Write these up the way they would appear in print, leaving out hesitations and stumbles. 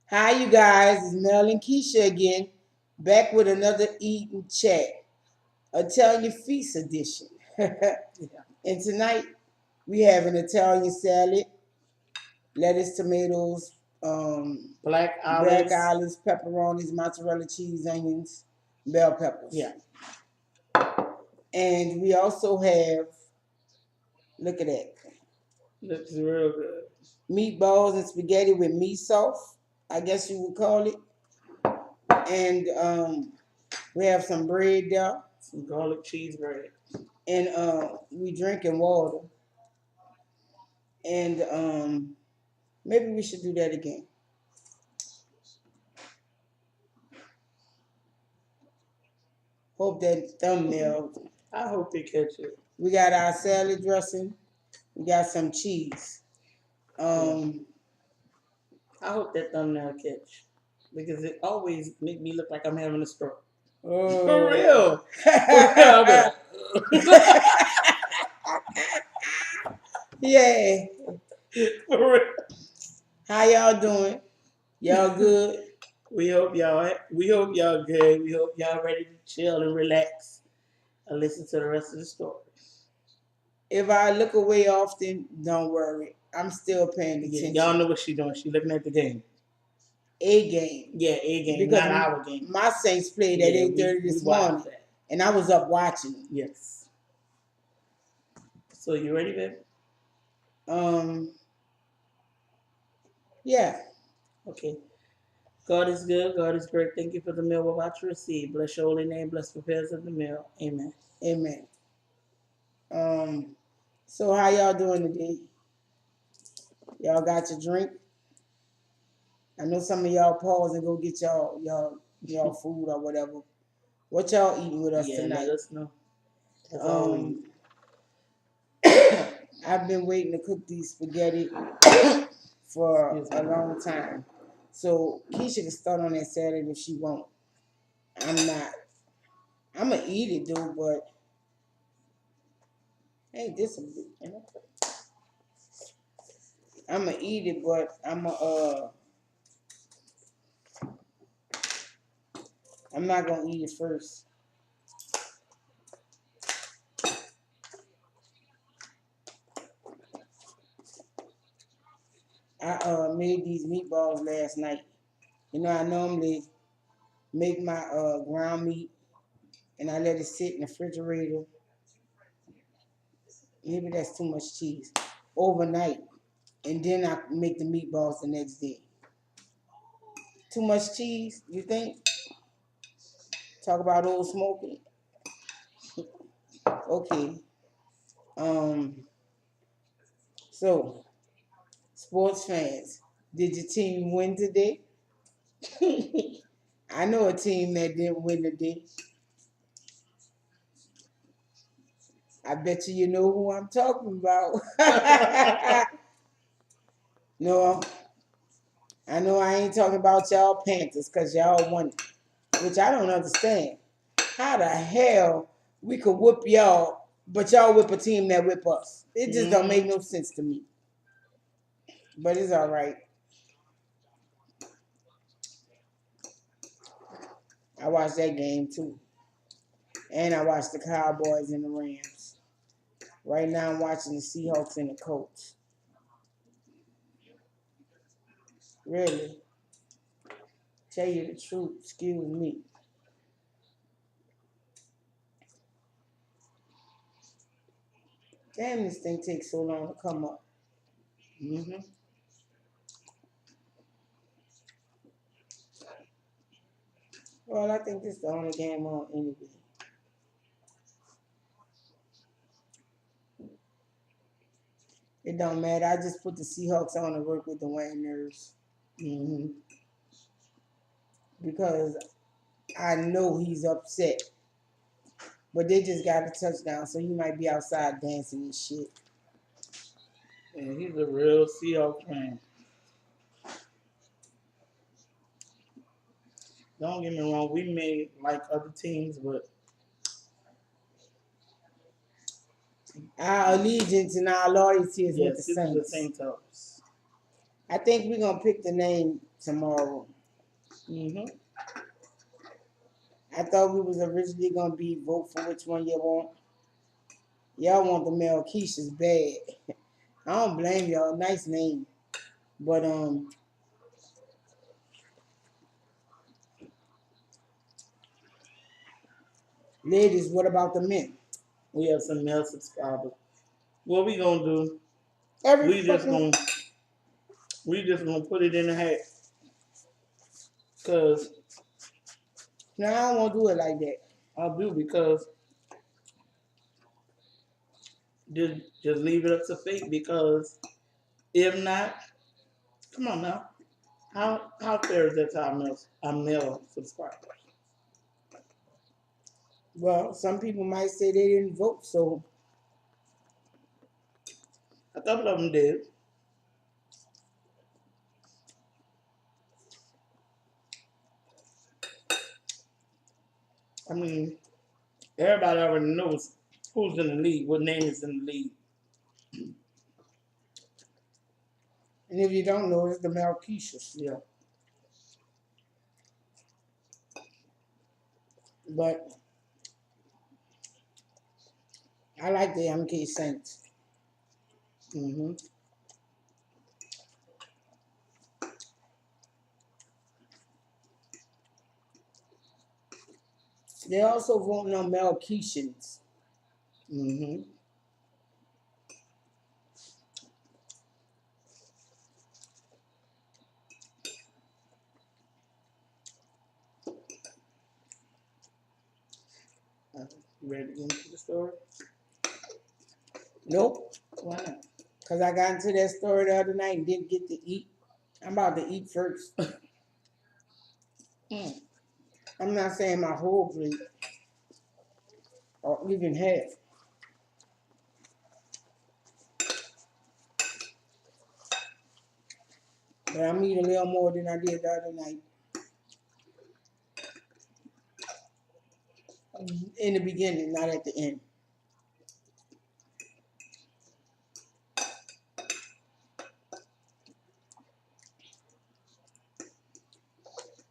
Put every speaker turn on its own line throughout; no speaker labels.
Hi, you guys. It's Mel and Keisha again, back with another Eat and Chat, Italian Feast edition. And tonight we have an Italian salad, lettuce, tomatoes, black olives, pepperonis, mozzarella cheese, onions, bell peppers.
Yeah.
And we also have, look at that,
Looks real good.
meatballs and spaghetti with meatsauce, I guess you would call it. And we have some bread there.
Some garlic cheese bread.
And we drinking water. And maybe we should do that again. Hope that thumbnail.
I hope they catch it.
We got our salad dressing. We got some cheese.
I hope that thumbnail catch because it always make me look like I'm having a stroke.
Oh.
For real. For real.
Yeah.
For real.
How y'all doing? Y'all good?
We hope y'all good. We hope y'all ready to chill and relax and listen to the rest of the story.
If I look away often, don't worry. I'm still paying attention.
Y'all know what she's doing. She's looking at the game.
A game.
Yeah, A game,
because
not our game.
My Saints played at 8:30 this morning, and I was up watching them.
Yes. So you ready, babe?
Yeah.
Okay. God is good. God is great. Thank you for the meal we're about to receive. Bless your holy name. Bless the prayers of the meal. Amen.
Amen. So how y'all doing today? Y'all got your drink? I know some of y'all pause and go get y'all food or whatever. What y'all eating with us tonight?
Let us know.
I've been waiting to cook these spaghetti for a long time. So Keisha can start on that salad if she won't. I'm not. I'm gonna eat it though, but ain't this a bit? I'm gonna eat it, but I'm not gonna eat it first. I made these meatballs last night. You know, I normally make my ground meat and I let it sit in the refrigerator. Maybe that's too much cheese. Overnight. And then I make the meatballs the next day. Too much cheese, you think? Talk about Old Smoky. Okay. So, sports fans, did your team win today? I know a team that didn't win today. I bet you know who I'm talking about. No, I know I ain't talking about y'all Panthers because y'all won, which I don't understand. How the hell we could whoop y'all, but y'all whip a team that whip us? It just don't make no sense to me. But it's all right. I watched that game too. And I watched the Cowboys and the Rams. Right now I'm watching the Seahawks and the Colts. Really? Tell you the truth, excuse me. Damn, this thing takes so long to come up. Well, I think this is the only game on anyway. It don't matter. I just put the Seahawks on to work with the Wayne nerves. Because I know he's upset. But they just got a touchdown, so he might be outside dancing and shit.
And he's a real Seahawks fan. Don't get me wrong, we may like other teams, but
our allegiance and our loyalty is with the Saints.
The Saints.
I think we're gonna pick the name tomorrow.
Mm-hmm.
I thought we was originally gonna be vote for which one you want. Y'all want the male Keisha's bad. I don't blame y'all. Nice name, but ladies, what about the men?
We have some male subscribers. What we gonna do?
Every
We just
fucking
gonna we just gonna put it in the hat. Cause
no, I don't want to do it like that.
I do because just leave it up to fate because if not, come on now. How fair is that to our male subscribers?
Well, some people might say they didn't vote, so
A couple of them did. I mean, everybody already knows who's in the league, what name is in the league.
and if you don't know, it's the male Keishas.
Yeah.
But I like the MK Saints.
Mm-hmm.
They also voting on male Keishans.
Mm-hmm. You ready to get into the story?
Nope,
Why not?
because I got into that story the other night and didn't get to eat. I'm about to eat first.
Mm.
I'm not saying my whole plate or even half. But I'm eating a little more than I did the other night. In the beginning, not at the end.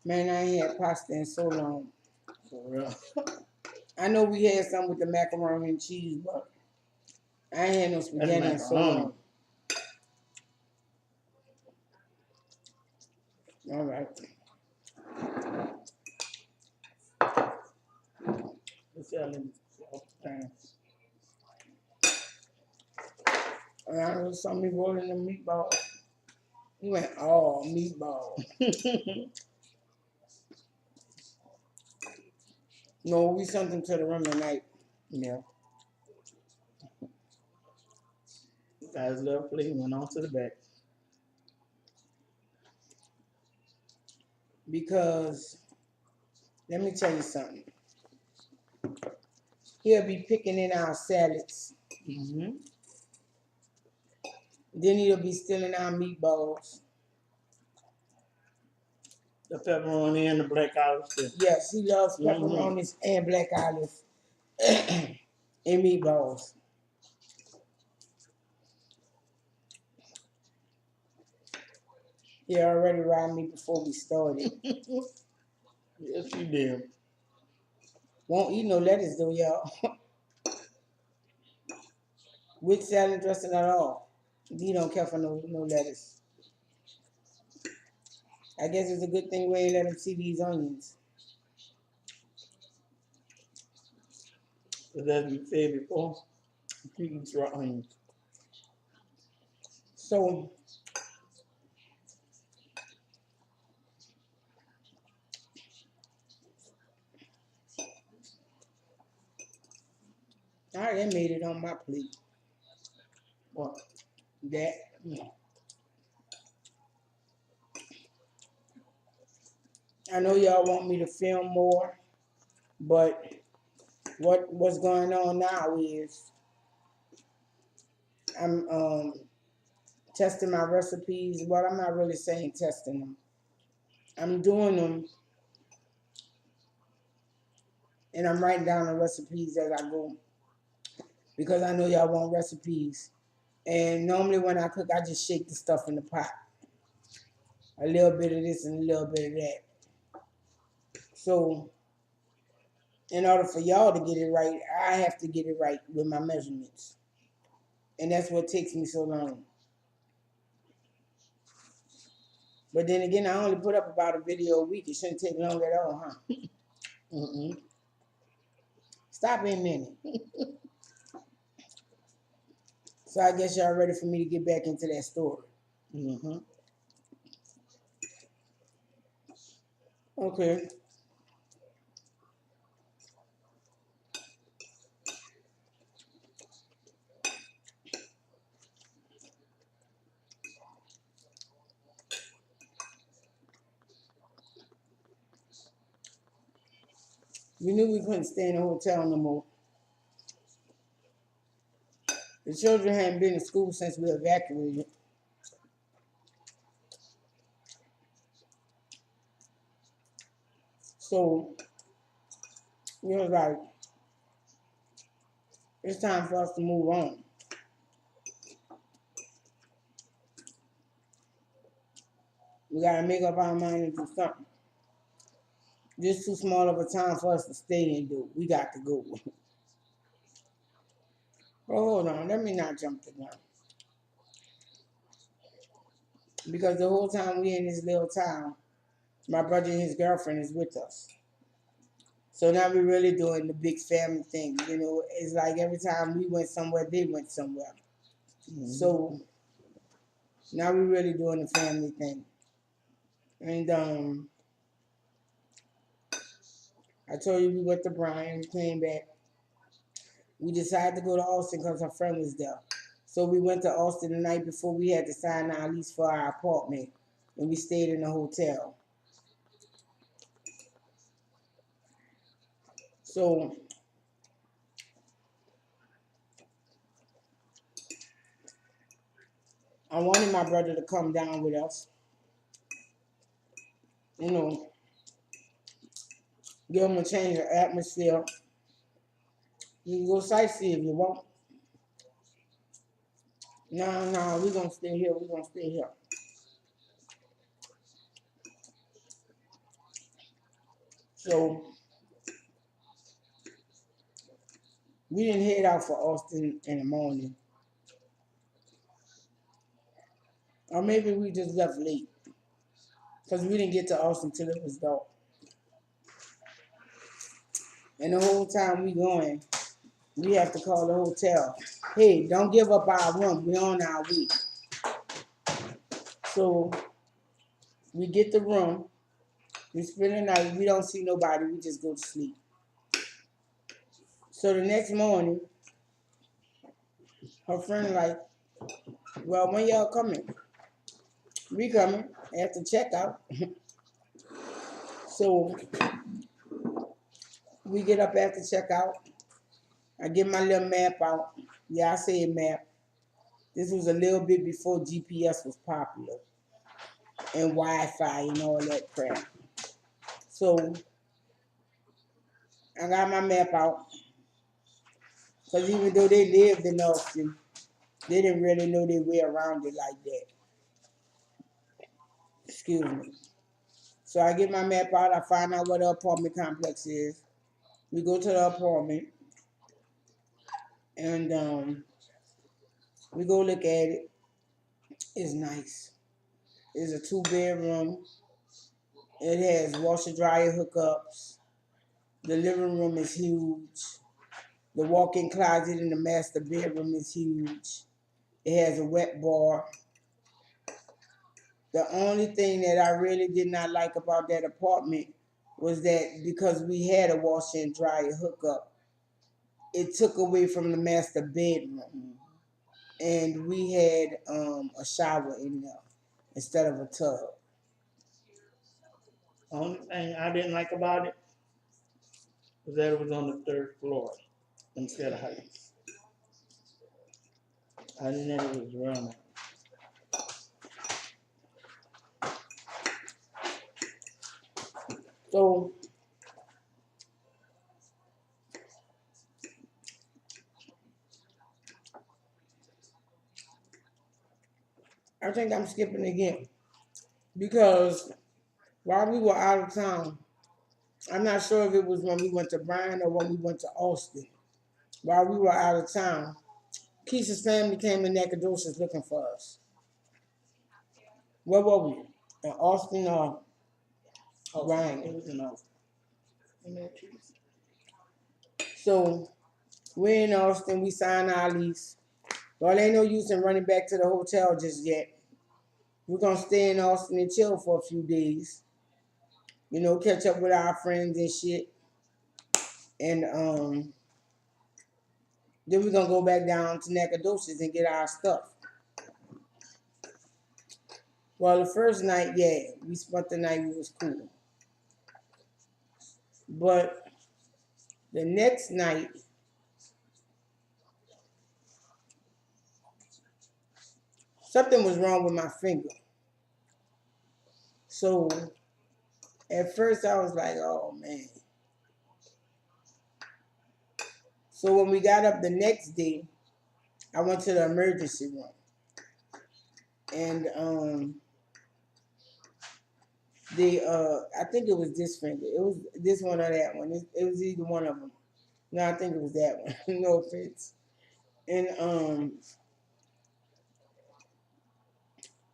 Man, I ain't had pasta in so long.
For real.
I know we had some with the macaroni and cheese, but I ain't had no
That's
spaghetti in so
macaroni.
long. All right.
Let's see how many time.
And I was saw me rolling the meatballs. He went, oh, meatball. No, we sent them to the room tonight.
Yeah. Guys love play went on to the back.
Because, let me tell you something. He'll be picking in our salads.
Mm-hmm.
Then he'll be stealing our meatballs.
The pepperoni and the black olive too.
Yes, he loves
Mm-hmm.
pepperonis and black olives and meatballs. He already riled me before we started.
Yes, you did.
Won't eat no lettuce though, y'all. With salad dressing at all. He don't care for no lettuce. I guess it's a good thing we ain't let him see these onions.
But as we said before, he eats raw onions.
So, I already made it on my plate.
What?
That. I know y'all want me to film more, but what's going on now is I'm testing my recipes. Well, I'm not really saying testing them. I'm doing them and I'm writing down the recipes as I go because I know y'all want recipes. And normally when I cook, I just shake the stuff in the pot. a little bit of this and a little bit of that. So in order for y'all to get it right, I have to get it right with my measurements. And that's what takes me so long. But then again, I only put up about a video a week. It shouldn't take long at all, huh? Mm-mm. Stop in a minute. So I guess y'all ready for me to get back into that story.
Mm-hmm.
Okay. We knew we couldn't stay in a hotel no more. The children hadn't been in school since we evacuated. So we was like, it's time for us to move on. We gotta make up our mind and do something. This too small of a time for us to stay and do. We got to go. But hold on, let me not jump the gun. Because the whole time we in this little town, my brother and his girlfriend is with us. So now we're really doing the big family thing. You know, it's like every time we went somewhere, they went somewhere.
Mm-hmm.
So now we're really doing the family thing. And I told you we went to Brian, we came back. We decided to go to Austin because our friend was there. So we went to Austin the night before we had to sign our lease for our apartment. And we stayed in a hotel. So I wanted my brother to come down with us. You know, give him a change of atmosphere. You can go sightsee if you want. No, we're going to stay here. We're going to stay here. So we didn't head out for Austin in the morning. Or maybe we just left late. Because we didn't get to Austin till it was dark. And the whole time we going, we have to call the hotel. Hey, don't give up our room. We're on our way. So we get the room. We spend the night. We don't see nobody. We just go to sleep. So the next morning, her friend like, well, when y'all coming? We coming after checkout. So we get up after checkout. I get my little map out. Yeah, I say map. This was a little bit before GPS was popular and Wi-Fi and all that crap. So I got my map out. Because even though they lived in Austin, they didn't really know their way around it like that. Excuse me. So I get my map out. I find out what the apartment complex is. We go to the apartment. And we go look at it. It's nice. It's a 2-bedroom. It has washer dryer hookups. The living room is huge. The walk-in closet in the master bedroom is huge. It has a wet bar. The only thing that I really did not like about that apartment was that because we had a washer and dryer hookup, it took away from the master bedroom. And we had a shower in there instead of a tub.
Only thing I didn't like about it was that it was on the 3rd floor instead of heights. I didn't know it was around.
So I think I'm skipping again. because while we were out of town, I'm not sure if it was when we went to Bryan or when we went to Austin. While we were out of town, Keisha's family came to Nacogdoches looking for us. Where were we? In Austin or Bryan?
It was in Austin.
So we're in Austin. We signed our lease. Well, ain't no use in running back to the hotel just yet. We're gonna stay in Austin and chill for a few days. You know, catch up with our friends and shit. And then we're gonna go back down to Nacogdoches and get our stuff. Well, the first night, yeah, we spent the night. It was cool. But the next night, something was wrong with my finger. So at first I was like, oh man. So when we got up the next day, I went to the emergency room. And I think it was this finger. It was this one or that one. It was either one of them. No, I think it was that one. No offense. And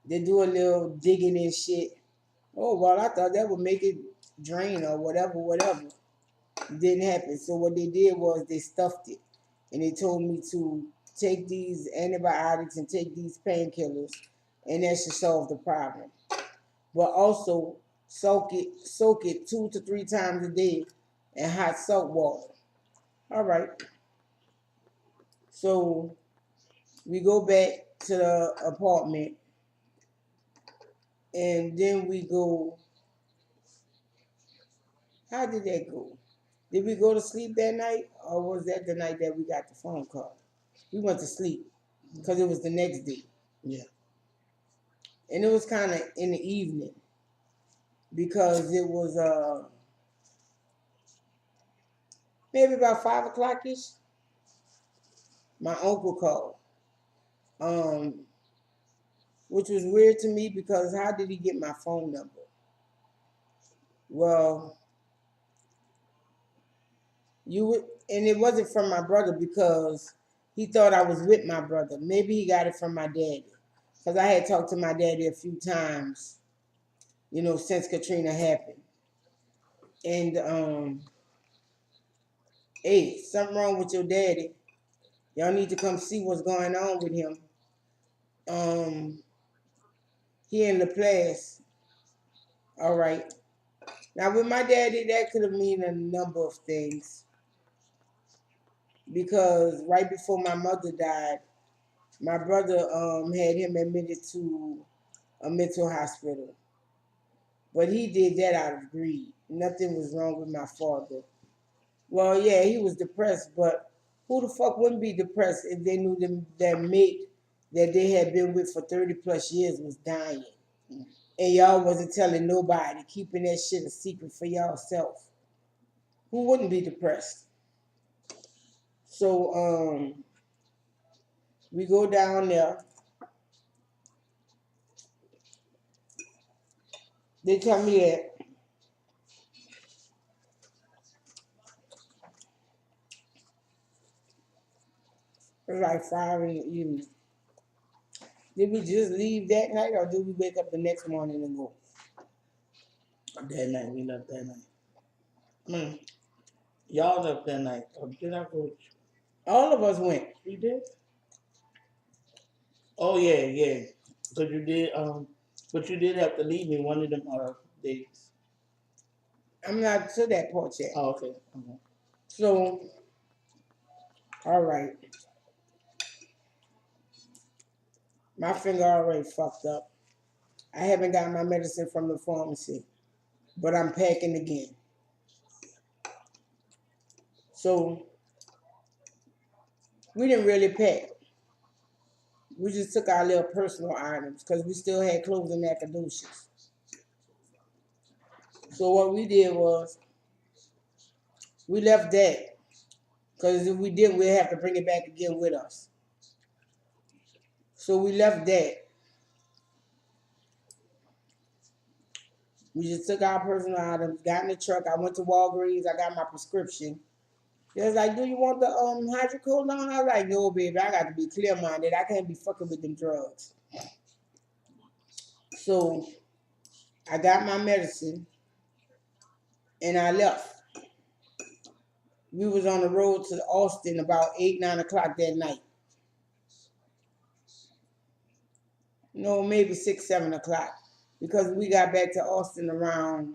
they do a little digging and shit. Oh well, I thought that would make it drain or whatever. It didn't happen. So what they did was they stuffed it, and they told me to take these antibiotics and take these painkillers, and that should solve the problem. But also soak it 2 to 3 times a day in hot salt water. All right. So we go back to the apartment, and then we go. How did that go? Did we go to sleep that night, or was that the night that we got the phone call? We went to sleep because it was the next day.
Yeah.
And it was kind of in the evening because it was maybe about 5 o'clock ish. My uncle called, which was weird to me because how did he get my phone number? Well, and it wasn't from my brother because he thought I was with my brother. Maybe he got it from my daddy because I had talked to my daddy a few times, you know, since Katrina happened. And hey, something wrong with your daddy. Y'all need to come see what's going on with him. He in Laplace. All right. Now with my daddy, that could have mean a number of things. Because right before my mother died, my brother had him admitted to a mental hospital. But he did that out of greed. Nothing was wrong with my father. Well, yeah, he was depressed, but who the fuck wouldn't be depressed if they knew their mate that they had been with for 30 plus years was dying? And y'all wasn't telling nobody, keeping that shit a secret for y'all self. Who wouldn't be depressed? So we go down there. They tell me that it's like 5 in the evening. Did we just leave that night or did we wake up the next morning and go?
That night, we left that night. Y'all left that night. Or did I go?
All of us went.
You did? Oh yeah, yeah. Because but you did have to leave me one of them days.
I'm not to that part yet.
Oh, okay.
So, all right. My finger already fucked up. I haven't got my medicine from the pharmacy, but I'm packing again. So, we didn't really pack. We just took our little personal items because we still had clothes in Nacogdoches. So what we did was we left that because if we didn't, we'd have to bring it back again with us. So we left that. We just took our personal items, got in the truck. I went to Walgreens. I got my prescription. They was like, "Do you want the hydrocodone?" I was like, "No, baby. I got to be clear minded. I can't be fucking with them drugs." So I got my medicine and I left. We was on the road to Austin about 8, 9 o'clock that night. No, maybe 6, 7 o'clock, because we got back to Austin around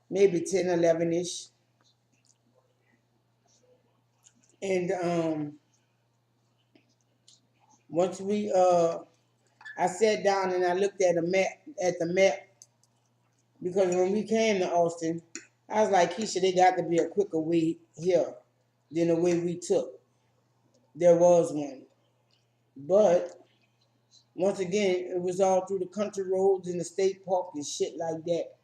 maybe 10, 11 ish. And once I sat down and I looked at the map, because when we came to Austin, I was like, Keisha, they got to be a quicker way here than the way we took. There was one, but once again, it was all through the country roads and the state park and shit like that.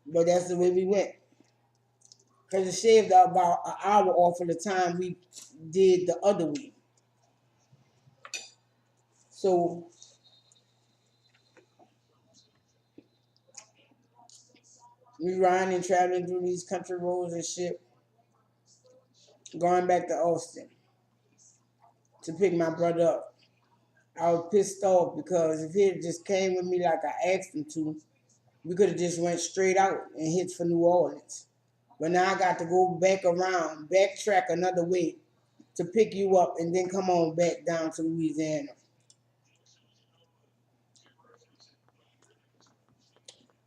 But that's the way we went. Because it shaved about an hour off of the time we did the other way. So we riding and traveling through these country roads and shit, going back to Austin to pick my brother up. I was pissed off because if he had just came with me like I asked him to, we could have just went straight out and hit for New Orleans. But now I got to go back around, backtrack another way to pick you up and then come on back down to Louisiana.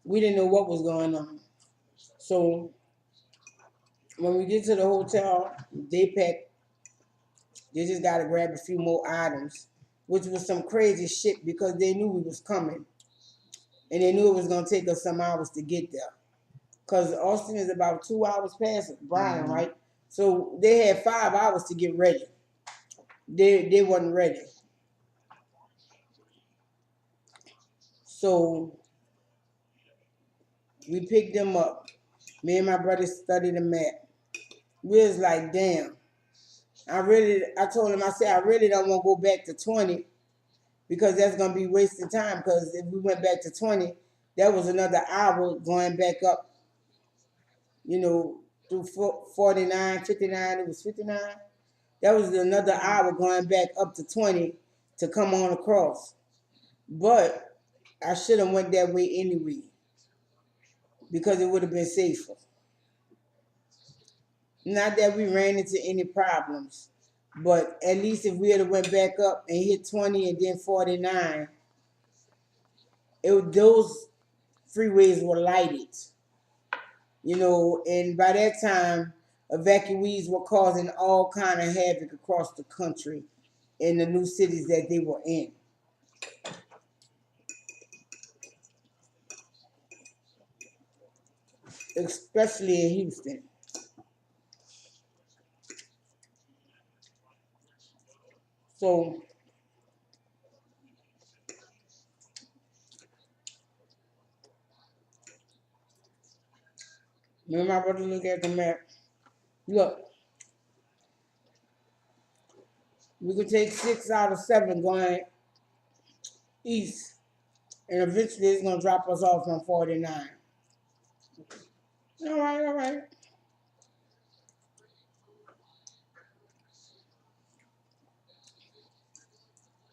We didn't know what was going on. So when we get to the hotel, they packed. They just got to grab a few more items, which was some crazy shit because they knew we was coming. And they knew it was going to take us some hours to get there. Because Austin is about 2 hours past Bryan, right? So they had 5 hours to get ready. They wasn't ready. So we picked them up. Me and my brother studied the map. We was like, damn. I told him, I said, I really don't want to go back to 20 because that's going to be wasting time. Because if we went back to 20, that was another hour going back up, through 49, 59. It was 59. That was another hour going back up to 20 to come on across. But I should have went that way anyway because it would have been safer. Not that we ran into any problems, but at least if we had went back up and hit 20 and then 49, those freeways were lighted, and by that time, evacuees were causing all kind of havoc across the country in the new cities that they were in. Especially in Houston. So me and my brother look at the map. Look, we could take 6 out of 7 going east, and eventually it's gonna drop us off on 49. All right, all right.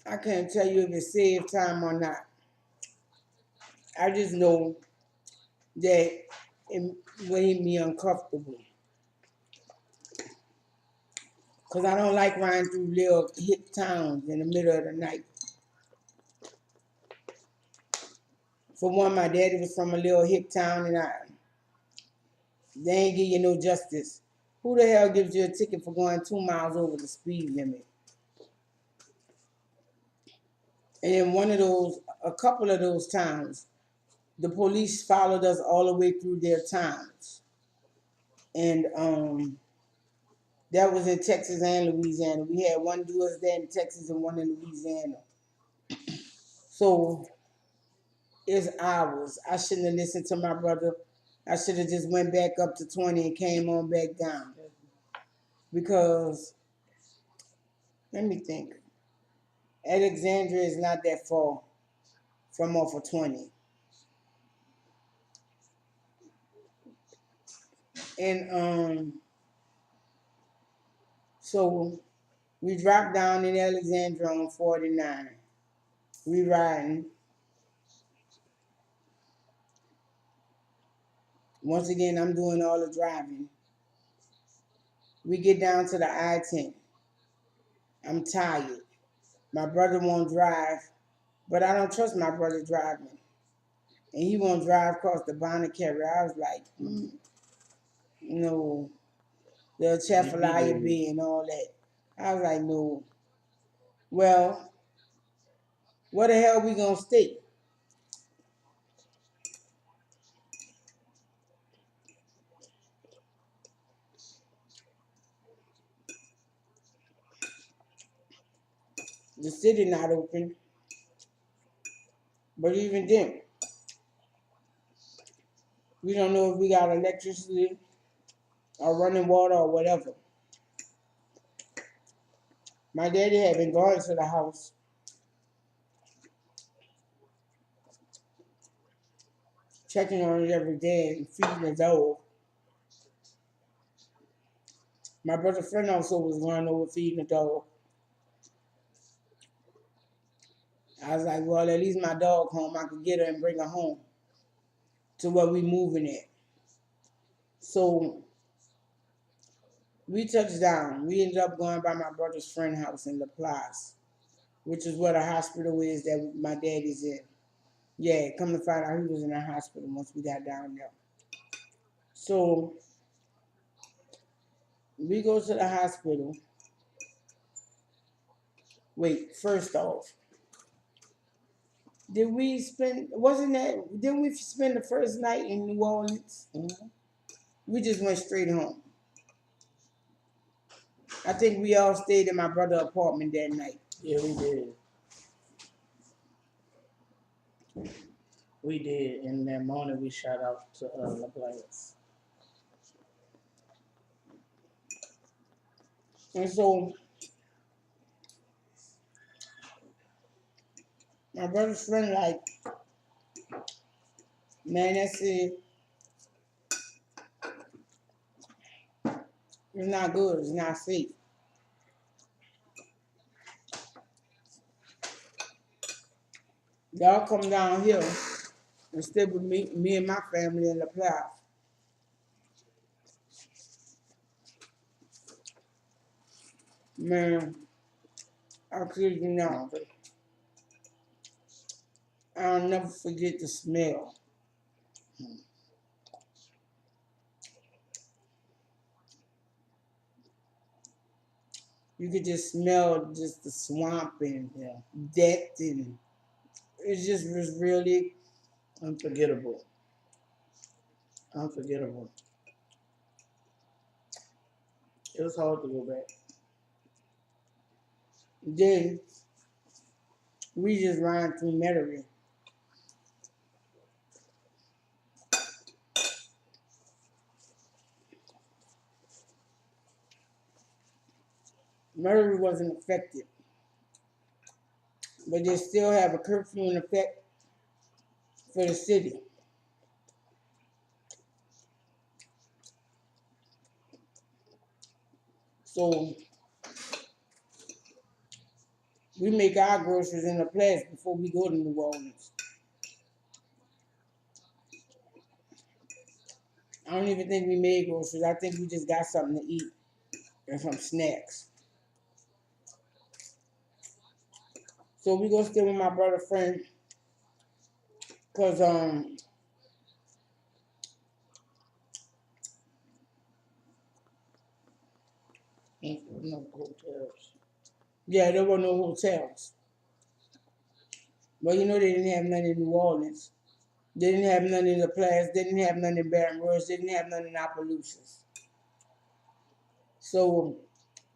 I can't tell you if it saved time or not. I just know that it made me uncomfortable. Because I don't like riding through little hip towns in the middle of the night. For one, my daddy was from a little hip town and they ain't give you no justice. Who the hell gives you a ticket for going 2 miles over the speed limit? And in a couple of those towns, the police followed us all the way through their towns. And that was in Texas and Louisiana. We had one do us there in Texas and one in Louisiana. So it's hours. I shouldn't have listened to my brother. I should have just went back up to 20 and came on back down. Because, let me think. Alexandria is not that far from off of 20. And so we dropped down in Alexandria on 49. We riding. Once again, I'm doing all the driving. We get down to the I-10. I'm tired. My brother won't drive, but I don't trust my brother driving. And he won't drive across the bonnet carrier. I was like, no, the Chafalaya Bay and all that. I was like, no. Well, where the hell we gonna stay? The city not open. But even then, we don't know if we got electricity or running water or whatever. My daddy had been going to the house, checking on it every day and feeding the dog. My brother's friend also was going over feeding the dog. I was like, well, at least my dog home. I could get her and bring her home to where we moving at. So we touched down. We ended up going by my brother's friend's house in LaPlace, which is where the hospital is that my daddy's in. Yeah, come to find out he was in the hospital once we got down there. So we go to the hospital. Wait, first off, didn't we spend the first night in New Orleans? Mm-hmm. We just went straight home. I think we all stayed in my brother's apartment that night.
Yeah, we did. We did. In that morning, we shout out to LaPlace.
And so my brother's friend like, man, that's it. It's not good. It's not safe. Y'all come down here and stay with me and my family in the plaza. Man, I kid you not. I'll never forget the smell. You could just smell just the swamp and death, and it just was really
unforgettable. Unforgettable. It was hard to go back.
Then we just ran through Metairie. Metairie wasn't affected, but they still have a curfew in effect for the city. So we make our groceries in the place before we go to New Orleans. I don't even think we made groceries. I think we just got something to eat and some snacks. So we go stay with my brother friend, cause
No hotels.
yeah, there were no hotels. Well, you know they didn't have none in New Orleans. They didn't have none in the Place. They didn't have none in Baton Rouge. They didn't have none in Opelousas. So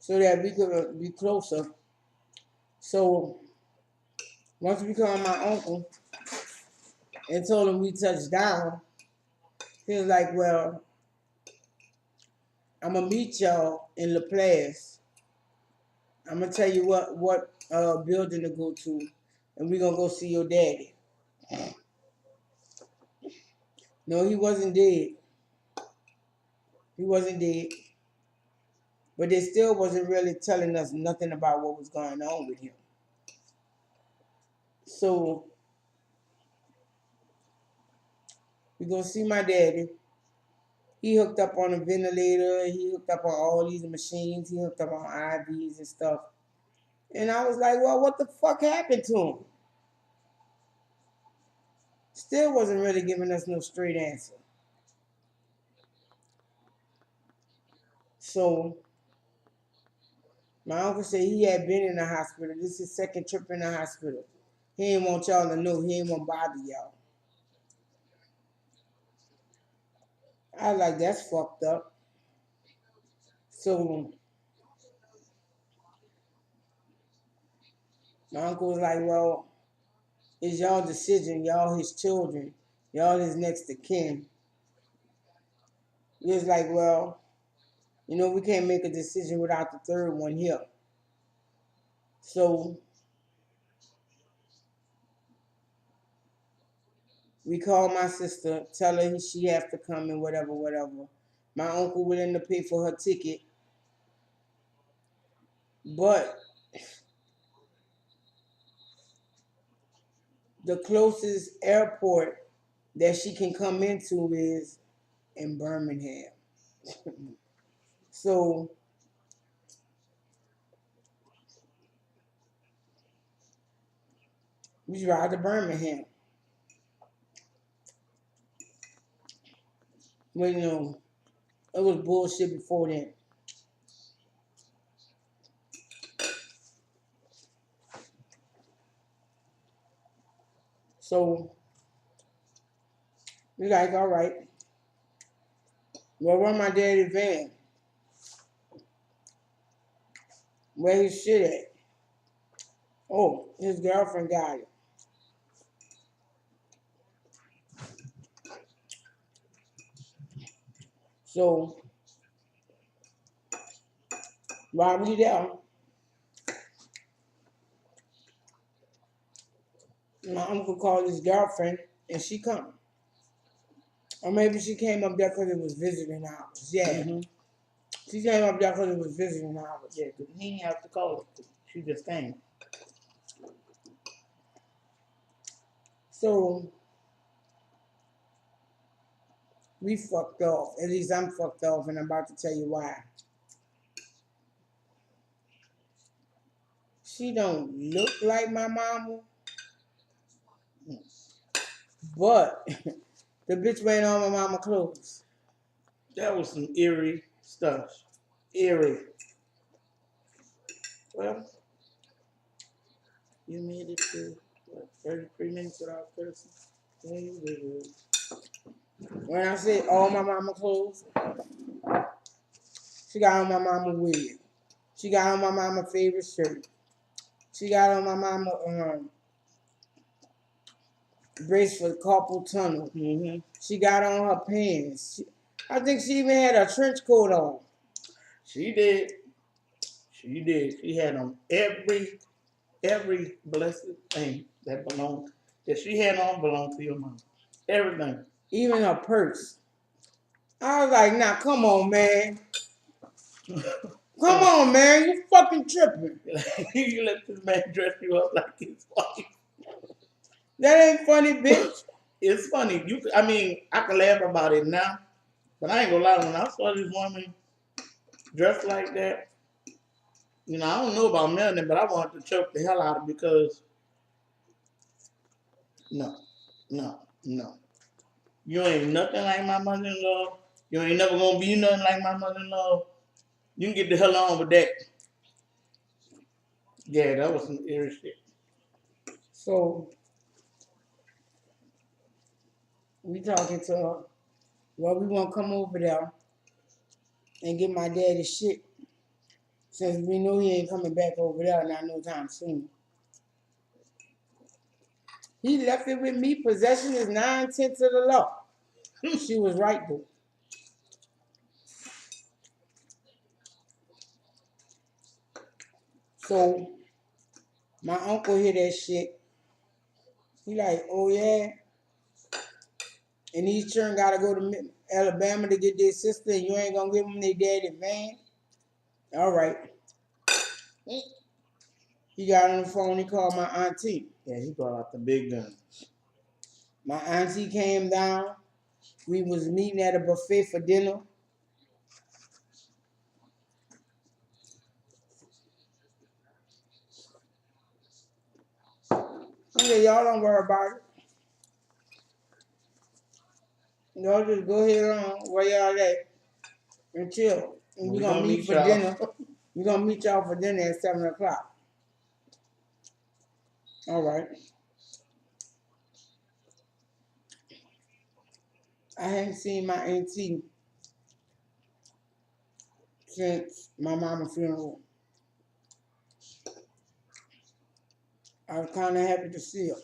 that we could be closer. So once we called my uncle and told him we touched down, he was like, well, I'm gonna meet y'all in La Place. I'm gonna tell you what building to go to, and we're gonna go see your daddy. No, he wasn't dead. He wasn't dead. But they still wasn't really telling us nothing about what was going on with him. So we gonna see my daddy. He hooked up on a ventilator. He hooked up on all these machines. He hooked up on IVs and stuff. And I was like, well, what the fuck happened to him? Still wasn't really giving us no straight answer. So my uncle said he had been in the hospital. This is his second trip in the hospital. He didn't want y'all to know. He didn't want to bother y'all. I was like, that's fucked up. So my uncle was like, well, it's y'all decision. Y'all his children. Y'all his next of kin. He was like, well, you know, we can't make a decision without the third one here. So we called my sister, tell her she have to come and whatever, whatever. My uncle willing to pay for her ticket. But the closest airport that she can come into is in Birmingham. So we drive to Birmingham. Well, you know, it was bullshit before then. So we like, all right, well, run my daddy's van. Where his shit at? Oh, his girlfriend got it. So while we there, my uncle called his girlfriend and she come. Or maybe she came up there because it was visiting hours. Yeah.
Mm-hmm.
She came up there because it was visiting hours.
Yeah, because he didn't have to call her. She just came.
So we fucked off. At least I'm fucked off, and I'm about to tell you why. She don't look like my mama, but the bitch wearing all my mama clothes.
That was some eerie stuff. Eerie. Well, you made it to, what, 33 minutes without cursing?
When I say all my mama clothes, she got on my mama wig. She got on my mama favorite shirt. She got on my mama bracelet carpal tunnel.
Mm-hmm.
She got on her pants. I think she even had a trench coat on.
She did. She did. She had on every blessed thing that belonged, that she had on belonged to your mom. Everything.
Even her purse. I was like, nah, come on, man. Come on, man. You fucking tripping.
You let this man dress you up like his wife.
That ain't funny, bitch.
It's funny. I mean, I can laugh about it now, but I ain't gonna lie. When I saw this woman dressed like that, you know, I don't know about Melanie, but I wanted to choke the hell out of her because no, no. You ain't nothing like my mother-in-law. You ain't never gonna be nothing like my mother-in-law. You can get the hell on with that. Yeah, that was some eerie shit.
So we talking to her. Well, we want to come over there and get my daddy shit. Since we know he ain't coming back over there not no time soon. He left it with me. Possession is 9/10 of the law. She was right though. So my uncle hear that shit. He like, oh yeah. and these children gotta go to Alabama to get their sister, and you ain't gonna give them their daddy van. All right. He got on the phone. He called my auntie.
Yeah, he brought out the big gun.
My auntie came down. We was meeting at a buffet for dinner. I said, y'all don't worry about it. Y'all just go ahead on where y'all at and chill. And we're gonna meet for dinner. We're gonna meet y'all for dinner at 7 o'clock. All right. I hadn't seen my auntie since my mama's funeral. I was kind of happy to see her.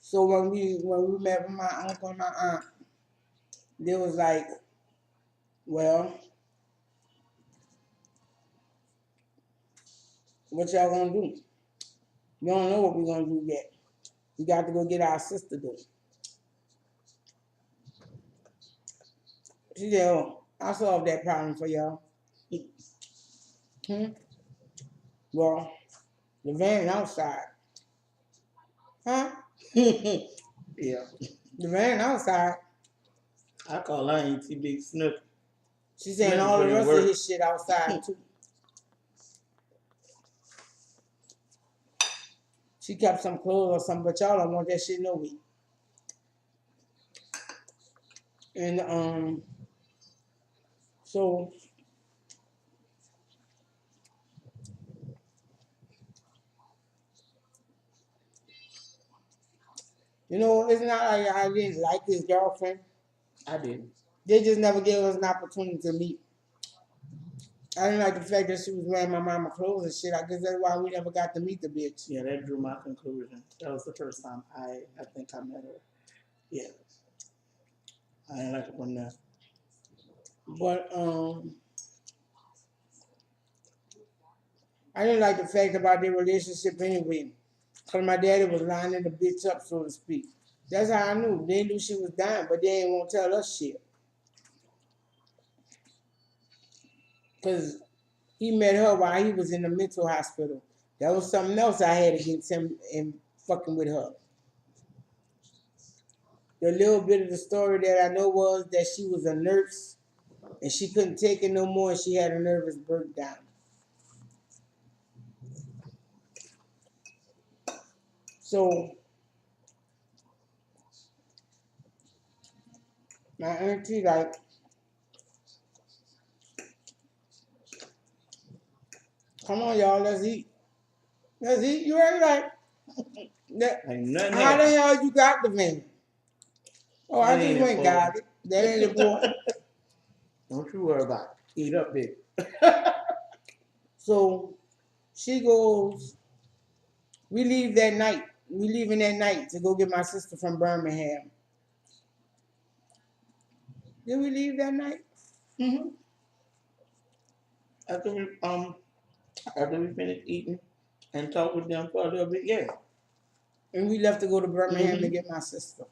So when we met with my uncle and my aunt, they was like, well, what y'all gonna do? We don't know what we're gonna do yet. We got to go get our sister though. She said, oh, I'll solve that problem for y'all. Well, the van outside. Huh?
Yeah.
The van outside.
I call her Auntie Big Snook.
She saying all the rest of his shit outside too. She kept some clothes or something, but y'all don't want that shit no way. And so you know, it's not like I didn't like his girlfriend.
I didn't.
They just never gave us an opportunity to meet. I didn't like the fact that she was wearing my mama clothes and shit. I guess that's why we never got to meet the bitch.
Yeah, that drew my conclusion. That was the first time I think I met her. Yeah. I didn't like it from there.
But I didn't like the fact about their relationship anyway. Cause my daddy was lining the bitch up, so to speak. That's how I knew. They knew she was dying, but they ain't want to tell us shit. Cause he met her while he was in the mental hospital. That was something else I had against him and fucking with her. The little bit of the story that I know was that she was a nurse and she couldn't take it no more and she had a nervous breakdown. So my auntie like, come on y'all, let's eat. Let's eat. You ready? Like, how the hell you got the van? Oh, I just went and got it. That ain't important.
Don't you worry about it. Eat up, big.
So she goes, we leave that night. We leaving that night to go get my sister from Birmingham. Did we leave that night?
Mm-hmm. After we finished eating and talked with them for a little bit, yeah.
And we left to go to Birmingham to get my sister.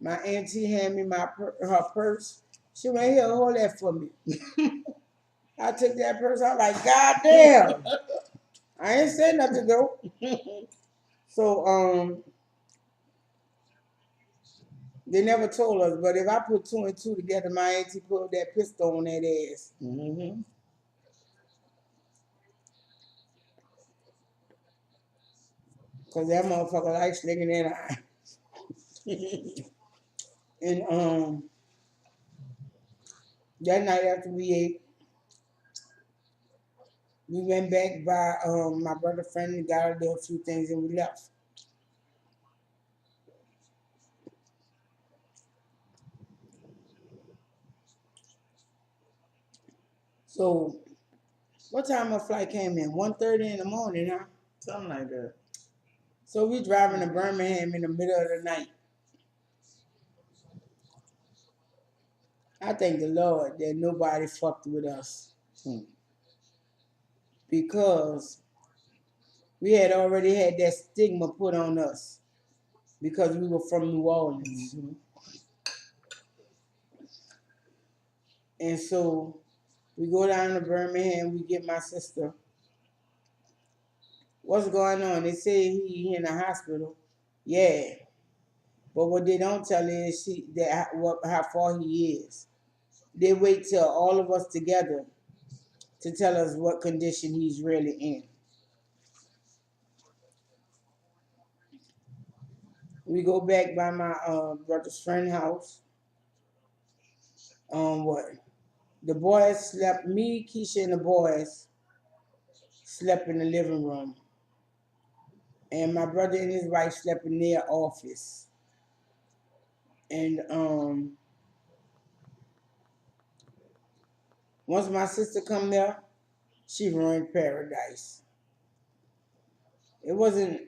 My auntie handed me her purse. She went, here, hold that for me. I took that purse. I was like, God damn. I ain't say nothing though. So they never told us, but if I put 2 and 2 together, my auntie pulled that pistol on that ass.
Mm-hmm.
Cause that motherfucker likes slicking that eye. And that night after we ate, we went back by my brother's friend and got to do a few things and we left. So what time our flight came in? 1:30 in the morning, huh?
Something like that.
So we driving to Birmingham in the middle of the night. I thank the Lord that nobody fucked with us. Because We had already had that stigma put on us because we were from New Orleans.
Mm-hmm.
And so we go down to Birmingham, we get my sister. What's going on? They say he in the hospital. Yeah. But what they don't tell is how far he is. They wait till all of us together to tell us what condition he's really in. We go back by my brother's friend's house. What? The boys slept, me, Keisha, and the boys slept in the living room. And my brother and his wife slept in their office. And once my sister come there, she ruined paradise. It wasn't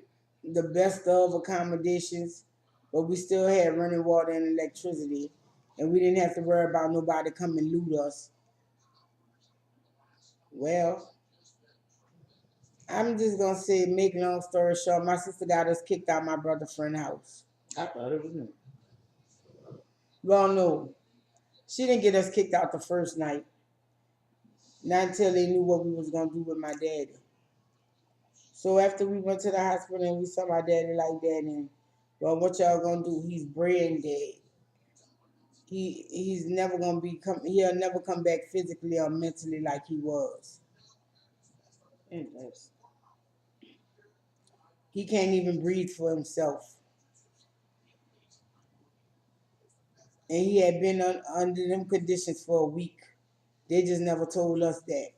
the best of accommodations, but we still had running water and electricity, and we didn't have to worry about nobody coming and loot us. Well, I'm just gonna say, make long story short, my sister got us kicked out my brother's friend's house.
I thought it was me.
Well, no, she didn't get us kicked out the first night. Not until they knew what we was gonna do with my daddy. So after we went to the hospital and we saw my daddy like that, and well, what y'all gonna do? He's brain dead. He's never gonna he'll never come back physically or mentally like he was.
Anyways.
He can't even breathe for himself. And he had been under them conditions for a week. They just never told us that.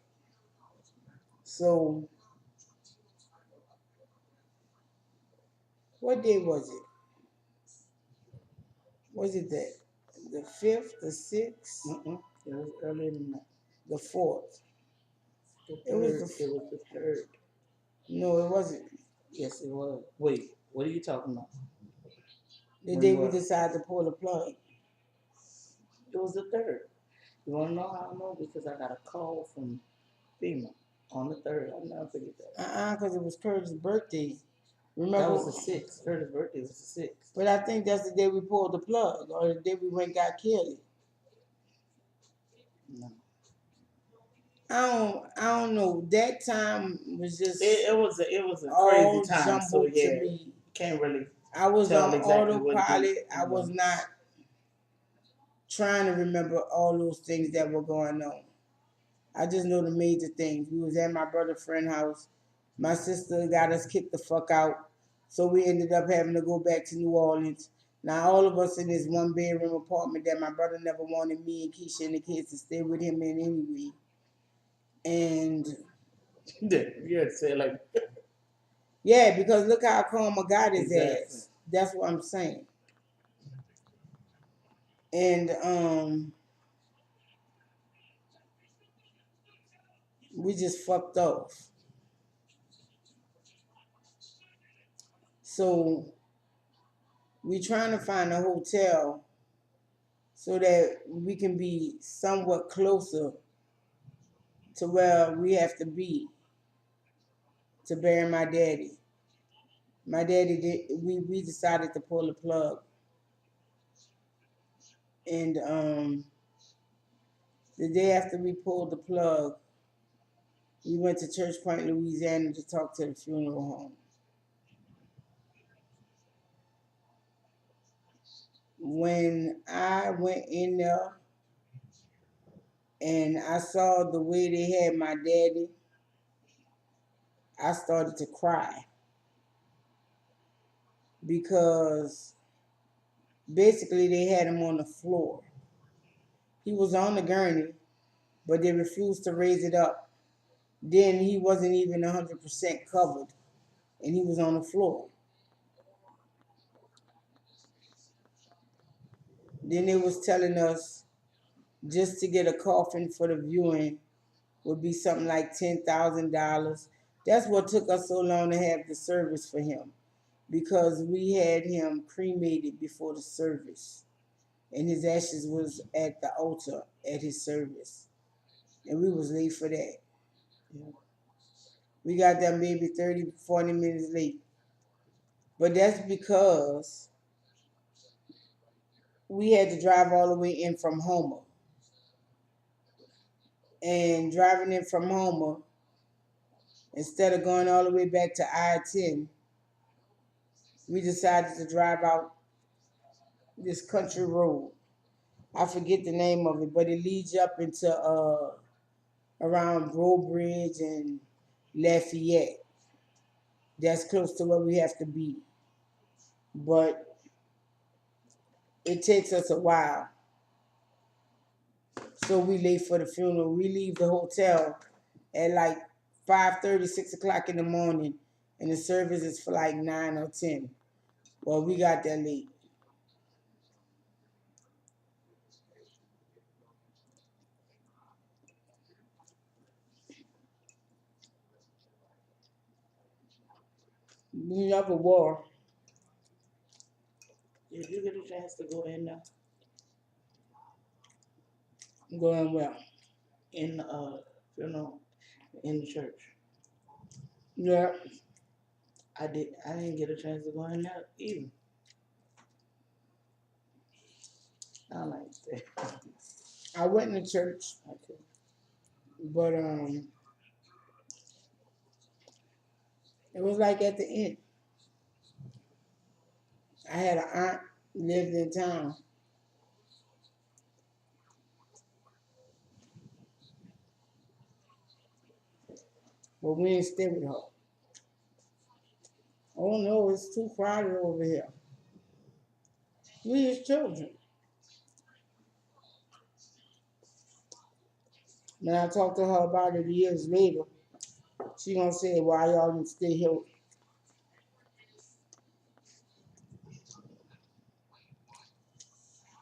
So what day was it? Was it the 5th, the 6th?
It was early in
the 4th.
It was the 3rd.
No, it wasn't.
Yes, it was. Wait, what are you talking about?
The day we decided to pull the plug.
It was the 3rd. You want to know how I know? Because I got a call from FEMA on the 3rd. I'll never forget that.
Because it was Curtis' birthday. Remember?
That was the 6th. Curtis' birthday was the 6th.
But I think that's the day we pulled the plug, or the day we went and got killed.
No.
I don't know. That time was just
it was a crazy time. So yeah,
to me.
Can't really.
I was
tell
on
exactly
autopilot. I was not trying to remember all those things that were going on. I just know the major things. We was at my brother's friend's house. My sister got us kicked the fuck out. So we ended up having to go back to New Orleans. Now all of us in this one bedroom apartment that my brother never wanted me and Keisha and the kids to stay with him in anyway. And
you had to say it like
yeah, because look how Karma got his ass. That's what I'm saying. And we just fucked off. So we trying to find a hotel so that we can be somewhat closer to where we have to be to bury my daddy. My daddy we decided to pull the plug. And the day after we pulled the plug, we went to Church Point, Louisiana to talk to the funeral home. When I went in there and I saw the way they had my daddy, I started to cry because basically they had him on the floor. He was on the gurney, but they refused to raise it up. Then he wasn't even 100% covered, and he was on the floor. Then they was telling us just to get a coffin for the viewing would be something like $10,000. That's what took us so long to have the service for him, because we had him cremated before the service, and his ashes was at the altar at his service, and we was late for that. We got there maybe 30, 40 minutes late. But that's because we had to drive all the way in from Homer. And driving in from Homer, instead of going all the way back to I-10, we decided to drive out this country road. I forget the name of it, but it leads you up into around Bro Bridge and Lafayette. That's close to where we have to be. But it takes us a while. So we late for the funeral. We leave the hotel at like 5:30, 6 o'clock in the morning, and the service is for like 9 or 10. Well, we got there late. We never were.
Did you get a chance to go in there?
Going well.
In funeral, in the church.
Yeah.
I didn't get a chance to go in there either. I like that.
I went to church,
Okay.
but it was like at the end. I had an aunt lived in town. But we didn't stay with her. Oh no, it's too crowded over here. We as children. When I talked to her about it years later, she gonna say, why y'all didn't stay here?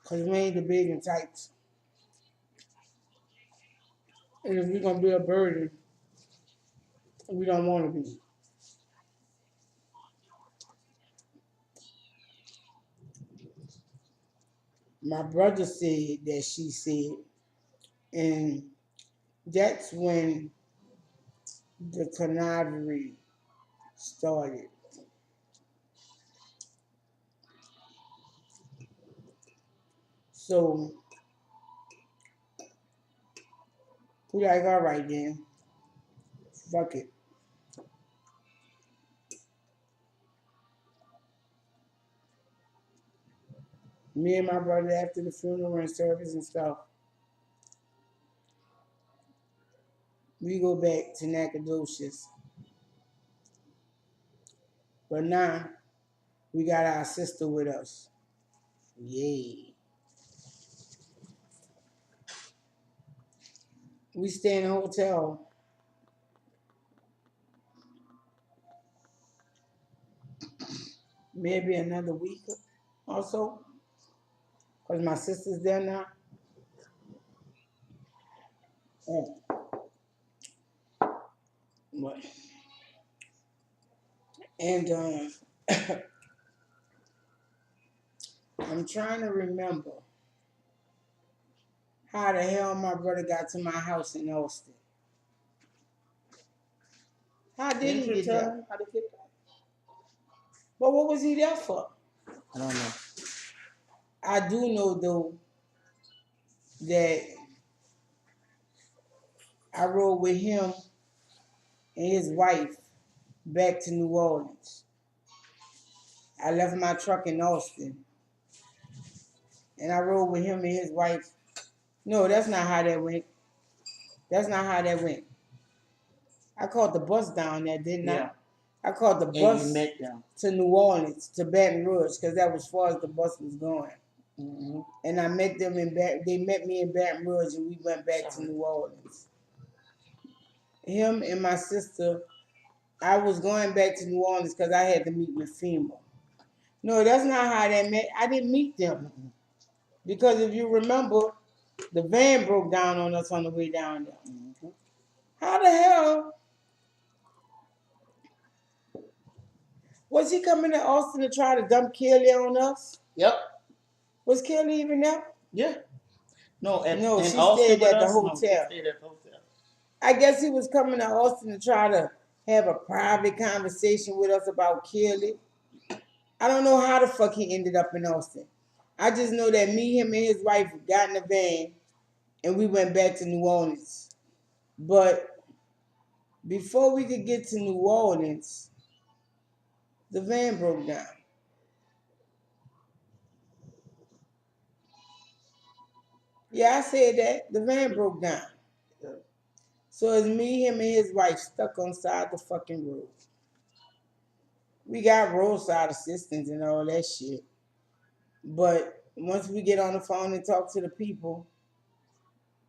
Because we ain't the big and types. And if we're gonna be a burden, we don't want to be. My brother said that she said, and that's when the camaraderie started. So we like, all right then, fuck it. Me and my brother after the funeral and service and stuff, we go back to Nacogdoches. But now we got our sister with us. Yay. We stay in a hotel. Maybe another week or so. Because my sister's there now. What? And I'm trying to remember how the hell my brother got to my house in Austin. How did he get there?
How to get there?
But what was he there for?
I don't know.
I do know though that I rode with him and his wife back to New Orleans. I left my truck in Austin and I rode with him and his wife. No, that's not how that went. That's not how that went. I caught the bus down there, didn't
Yeah.
I? I caught the
And
bus
you met them.
to New Orleans, to Baton Rouge, because that was as far as the bus was going.
Mm-hmm.
And I met them they met me in Baton Rouge and we went back to New Orleans. Him and my sister, I was going back to New Orleans because I had to meet with FEMA. No, that's not how they met. I didn't meet them. Because if you remember, the van broke down on us on the way down there.
Mm-hmm.
How the hell was he coming to Austin to try to dump Kelly on us?
Yep.
Was Kelly even there?
Yeah. No,
No, she
Austin
stayed at the
us? No,
hotel.
she stayed at the hotel.
I guess he was coming to Austin to try to have a private conversation with us about Kelly. I don't know how the fuck he ended up in Austin. I just know that me, him, and his wife got in a van and we went back to New Orleans. But before we could get to New Orleans, the van broke down. Yeah, I said that. The van broke down. So it's me, him, and his wife stuck on side the fucking road. We got roadside assistance and all that shit. But once we get on the phone and talk to the people,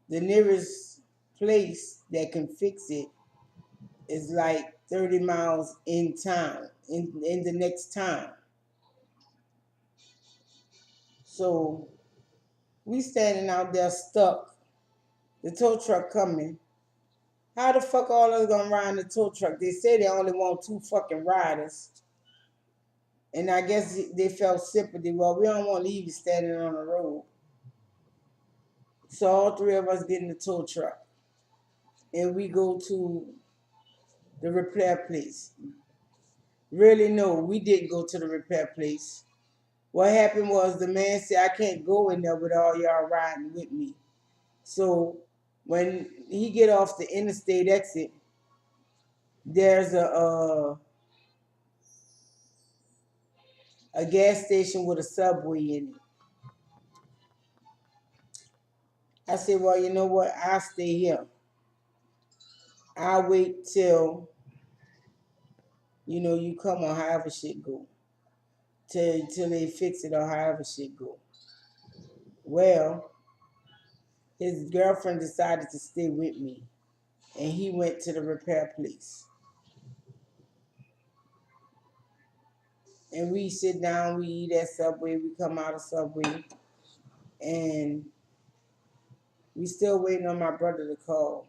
the nearest place that can fix it is like 30 miles in town, in the next town. So we standing out there stuck. The tow truck coming. How the fuck all of us gonna ride in the tow truck? They say they only want 2 fucking riders. And I guess they felt sympathy. Well, we don't want to leave you standing on the road. So all 3 of us get in the tow truck. And we go to the repair place. Really, no, we didn't go to the repair place. What happened was the man said, I can't go in there with all y'all riding with me. So when he get off the interstate exit, there's a gas station with a Subway in it. I said, well, you know what? I'll stay here. I'll wait till, you come or however shit go. Till they fix it or however shit go. Well, his girlfriend decided to stay with me. And he went to the repair place. And we sit down, we eat at Subway, we come out of Subway, and we still waiting on my brother to call.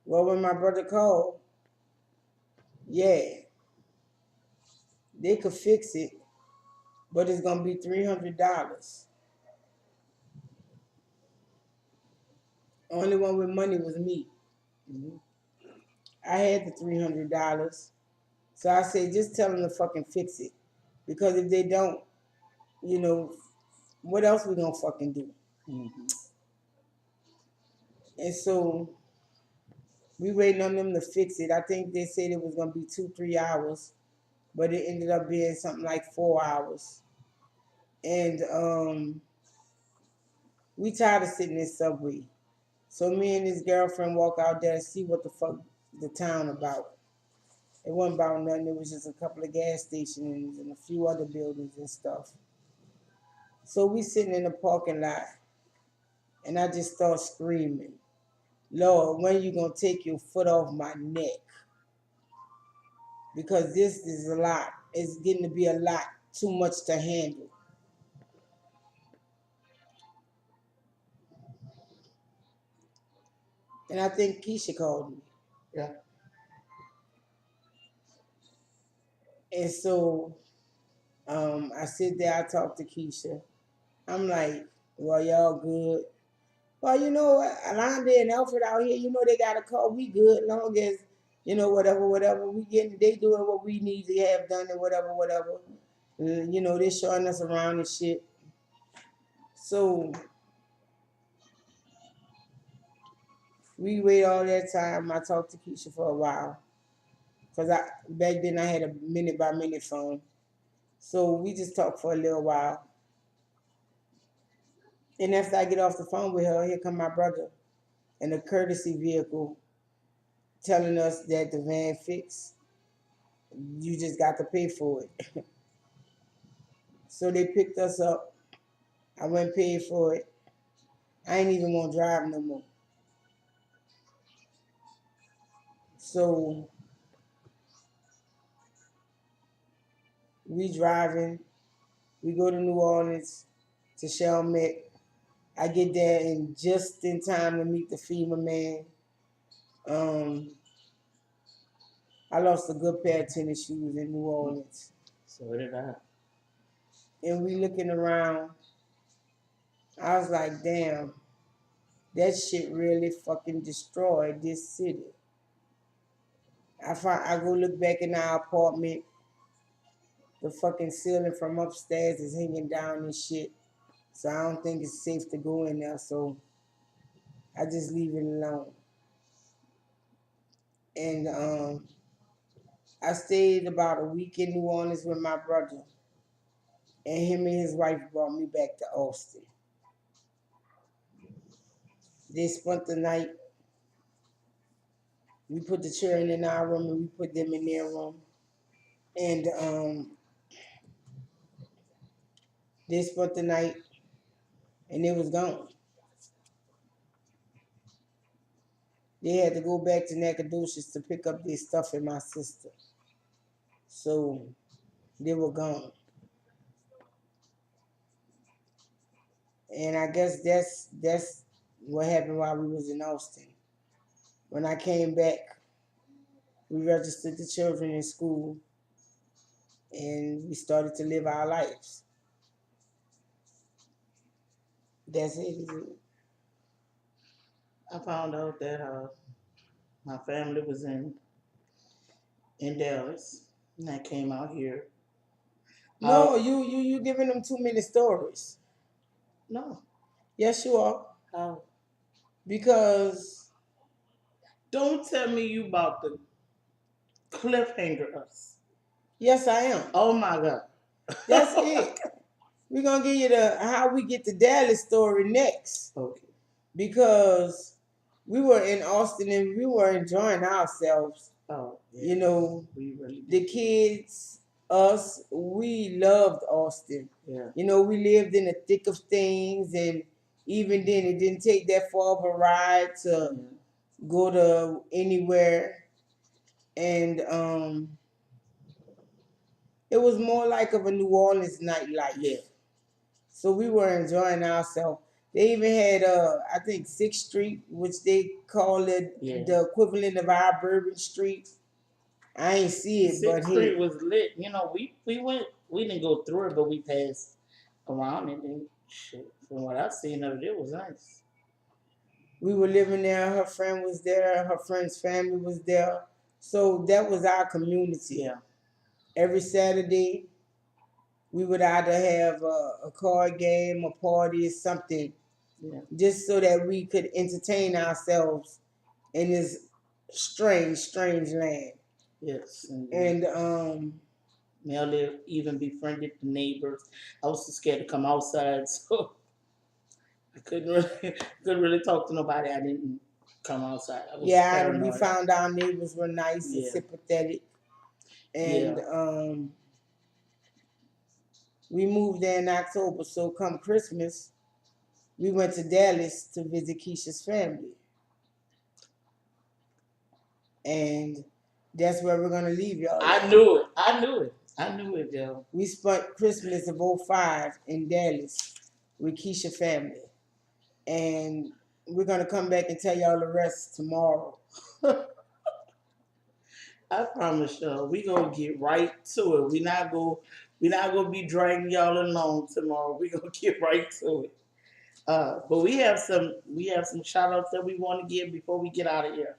Well, when my brother called, yeah, they could fix it, but it's gonna be $300. Only one with money was me. Mm-hmm. I had the $300, so I said, just tell them to fucking fix it, because if they don't, what else we gonna fucking do? Mm-hmm. And so we waiting on them to fix it. I think they said it was gonna be 2-3 hours, but it ended up being something like 4 hours. And we tired of sitting in Subway. So me and his girlfriend walk out there and see what the fuck the town about. It wasn't about nothing. It was just a couple of gas stations and a few other buildings and stuff. So we sitting in the parking lot, and I just start screaming, Lord, when you gonna take your foot off my neck? Because this is a lot. It's getting to be a lot, too much to handle. And I think Keisha called me.
Yeah.
And so I sit there, I talk to Keisha. I'm like, well, y'all good. Well, you know what? Alonda and Alfred out here, they got a call. We good, long as, whatever. They doing what we need to have done and whatever. They showing us around and shit. So we wait all that time. I talked to Keisha for a while. Because back then I had a minute by minute phone. So we just talked for a little while. And after I get off the phone with her, here come my brother in a courtesy vehicle telling us that the van fixed. You just got to pay for it. So they picked us up. I went and paid for it. I ain't even want to drive no more. So we driving. We go to New Orleans to Chalmette. I get there just in time to meet the FEMA man. I lost a good pair of tennis shoes in New Orleans.
So did I.
And we looking around. I was like, damn, that shit really fucking destroyed this city. I go look back in our apartment. The fucking ceiling from upstairs is hanging down and shit. So I don't think it's safe to go in there. So I just leave it alone. And I stayed about a week in New Orleans with my brother. And him and his wife brought me back to Austin. They spent the night. We put the children in our room and we put them in their room. And they spent the night and it was gone. They had to go back to Nacogdoches to pick up their stuff and my sister. So they were gone. And I guess that's what happened while we was in Austin. When I came back, we registered the children in school and we started to live our lives. That's it.
I found out that my family was in Dallas, and I came out here.
No, you giving them too many stories.
No.
Yes, you are.
How?
Because
Don't tell me you about the cliffhanger us.
yes, I am.
Oh my God.
That's it. We're gonna give you the how we get the Dallas story next.
Okay.
Because we were in Austin and we were enjoying ourselves.
Oh, yeah.
You know,
We really did.
the kids, us, we loved Austin.
Yeah.
You know, we lived in the thick of things, and even then, it didn't take that far of a ride to go to anywhere. And it was more like of a New Orleans nightlife.
Yeah.
So we were enjoying ourselves. They even had, I think, 6th Street, which they call it the equivalent of our Bourbon Street. I ain't see it, but
6th Street was lit. You know, we went, we didn't go through it, but we passed around it, and shit. From what I've seen of it, it was nice.
We were living there. Her friend was there. Her friend's family was there. So that was our community.
Yeah.
Every Saturday, we would either have a card game, a party, or something, just so that we could entertain ourselves in this strange land.
Yes.
And
Melly even befriended the neighbors. I was too scared to come outside, so I couldn't really talk to nobody. I didn't come outside. I was paranoid.
We found our neighbors were nice and sympathetic, and we moved there in October. So come Christmas, we went to Dallas to visit Keisha's family, and that's where we're gonna leave y'all.
I knew it, yo.
We spent Christmas of 05 in Dallas with Keisha family. And we're gonna come back and tell y'all the rest tomorrow.
I promise y'all, we gonna get right to it. We not gonna be dragging y'all along tomorrow. We gonna get right to it. But we have some shout outs that we want to give before we get out of here.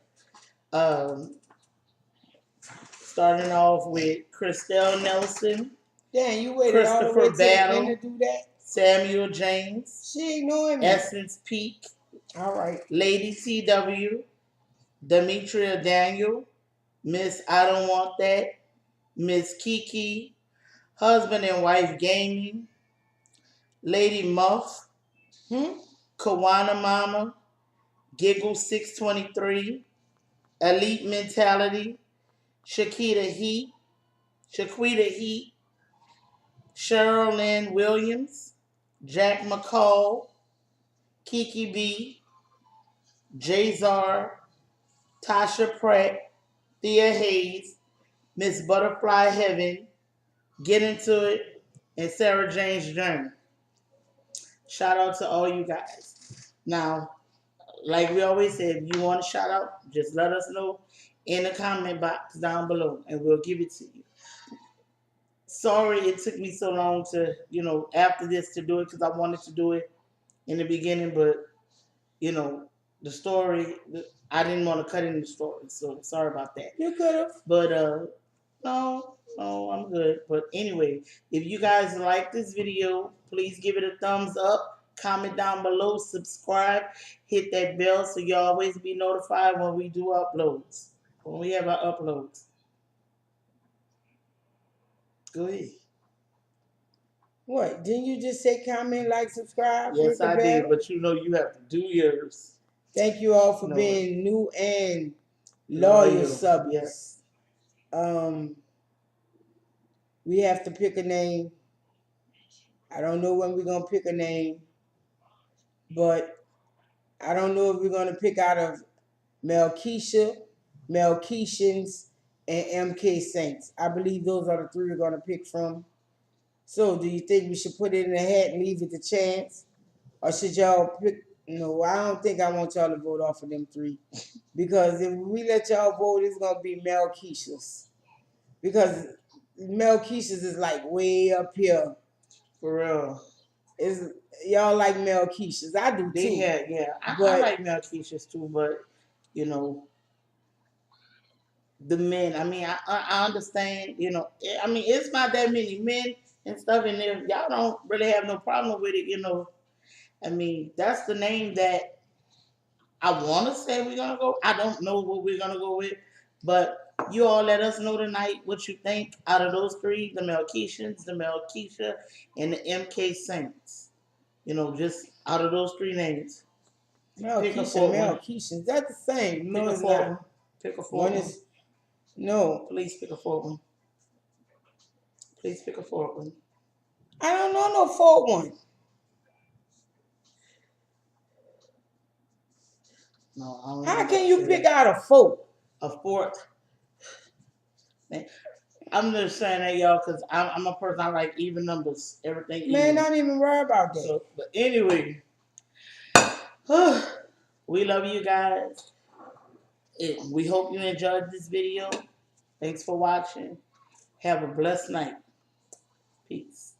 Starting off with Christelle Nelson.
Damn, you waited all the way to the end to do that?
Samuel James.
She ignoring me.
Essence Peak.
All right.
Lady TW. Demetria Daniel. Miss I Don't Want That. Miss Kiki. Husband and Wife Gaming. Lady Muff. Kawana Mama. Giggle 623. Elite Mentality. Shaquita Heat. Cheryl Lynn Williams. Jack McCall. Kiki B. Jazar. Tasha Pratt. Thea Hayes. Miss Butterfly Heaven. Get Into It. And Sarah Jane's Journey. Shout out to all you guys. Now, like we always say, if you want a shout out, just let us know in the comment box down below and we'll give it to you. Sorry it took me so long to, after this to do it because I wanted to do it in the beginning, but, the story. I didn't want to cut in the story, so sorry about that.
You could have.
But no, I'm good. But anyway, if you guys like this video, please give it a thumbs up. Comment down below, subscribe, hit that bell so you always be notified when we do uploads. When we have our uploads. Go ahead.
What? Didn't you just say comment, like, subscribe,
Yes,
hit the
I
bell?
did, but you know you have to do yours.
Thank you all for
No.
being new and loyal subbers.
Yes.
We have to pick a name. I don't know when we're gonna pick a name, but I don't know if we're gonna pick out of Melkeisha, Melkeishans, and MK Saints. I believe those are the three we're gonna pick from. So, do you think we should put it in a hat and leave it to chance, or should y'all pick? No, I don't think I want y'all to vote off of them three, because if we let y'all vote, it's gonna be Melkeishas, because Melkeishas is like way up here.
For real.
Is y'all like Melkeishas? I do too.
Yeah. I like Melkeishas too, but you know, the men. I mean, I understand. You know, I mean, it's not that many men and stuff, and if y'all don't really have no problem with it, you know, I mean, that's the name that I want to say we're gonna go. I don't know what we're gonna go with, but you all let us know tonight what you think out of those three: the Melkeishans, the Melkeisha, and the MK Saints. You know, just out of those three names.
Melkeisha, Melkeishans, that's the same. No, it's not.
Pick a fourth
One
one.
is no.
Please pick a fourth one. Please pick a fourth one.
I don't know no fourth one.
No, I don't know.
How can you pick out a fourth?
A fourth. I'm just saying that, y'all, because I'm a person, I like even numbers, everything.
Man,
even.
not even worry about that.
So, but anyway, we love you guys. We hope you enjoyed this video. Thanks for watching. Have a blessed night. Peace.